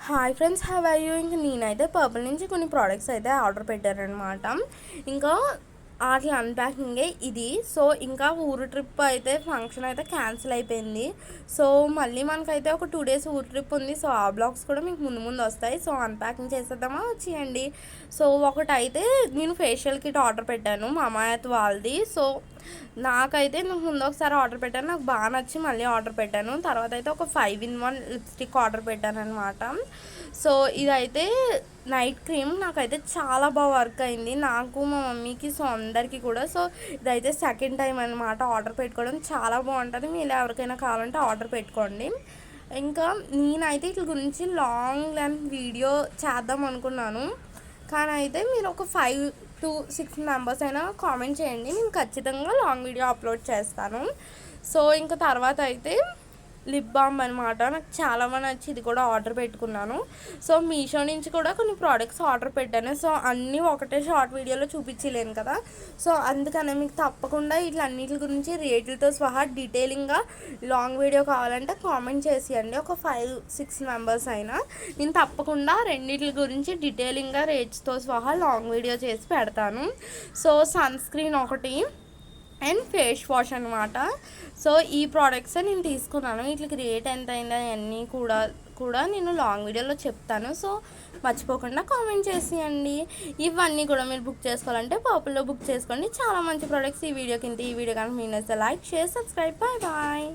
Hi friends, how are you? ఇంక నేనైతే purple నుంచి కొన్ని ప్రోడక్ట్స్ అయితే ఆర్డర్ పెట్టానమాట. ఇంకా అట్లా అన్ప్యాకింగే ఇది. సో ఇంకా ఊరు ట్రిప్ అయితే ఫంక్షన్ అయితే క్యాన్సిల్ అయిపోయింది. సో మళ్ళీ మనకైతే ఒక 2 days ఊరు ట్రిప్ ఉంది. సో ఆ బ్లాగ్స్ కూడా మీకు ముందు ముందు వస్తాయి. సో అన్ప్యాకింగ్ చేసేద్దామా, వచ్చేయండి. సో ఒకటైతే నేను ఫేషియల్ కిట్ ఆర్డర్ పెట్టాను మామాయత్ వాళ్ళది. సో నాకైతే నేను ముందు ఒకసారి ఆర్డర్ పెట్టాను, నాకు బాగా నచ్చి మళ్ళీ ఆర్డర్ పెట్టాను. తర్వాత అయితే ఒక 5-in-1 లిప్స్టిక్ ఆర్డర్ పెట్టాను అనమాట. సో ఇదైతే నైట్ క్రీమ్ నాకైతే చాలా బాగా వర్క్ అయింది, నాకు మా మమ్మీకి. సో అందరికీ కూడా. సో ఇదైతే సెకండ్ టైం అనమాట ఆర్డర్ పెట్టుకోవడం. చాలా బాగుంటుంది, మీరు ఎవరికైనా కావాలంటే ఆర్డర్ పెట్టుకోండి. ఇంకా నేనైతే వీటి గురించి లాంగ్ లెంత్ వీడియో చేద్దాం అనుకున్నాను, కానీ అయితే మీరు ఒక 5 to 6 మెంబర్స్ అయినా కామెంట్ చేయండి, నేను ఖచ్చితంగా లాంగ్ వీడియో అప్లోడ్ చేస్తాను. సో ఇంకా తర్వాత అయితే లిప్ బామ్ అనమాట, నాకు చాలా బాగా నచ్చి ఇది కూడా ఆర్డర్ పెట్టుకున్నాను. సో మీషో నుంచి కూడా కొన్ని ప్రోడక్ట్స్ ఆర్డర్ పెట్టాను. సో అన్నీ ఒకటే షార్ట్ వీడియోలో చూపించలేను కదా. సో అందుకనే మీకు తప్పకుండా ఇట్లన్నిటి గురించి రేట్లతో సహా డీటెయిలింగ్గా లాంగ్ వీడియో కావాలంటే కామెంట్ చేసేయండి, ఒక 5-6 మెంబర్స్ అయినా. నేను తప్పకుండా రెండింటి గురించి డీటెయిలింగ్గా రేట్స్తో సహా లాంగ్ వీడియో చేసి పెడతాను. సో సన్ స్క్రీన్ ఒకటి అండ్ ఫేస్ వాష్ అనమాట. సో ఈ ప్రోడక్ట్స్ నేను తీసుకున్నాను, వీటికి రేట్ ఎంత అయింది అన్నీ కూడా నేను లాంగ్ వీడియోలో చెప్తాను. సో మర్చిపోకుండా కామెంట్ చేసేయండి. ఇవన్నీ కూడా మీరు బుక్ చేసుకోవాలంటే పర్పుల్లో బుక్ చేసుకోండి, చాలా మంచి ప్రోడక్ట్స్. ఈ వీడియో కింద ఈ వీడియో కనుక మీరు నచ్చితే like, share, subscribe. Bye bye.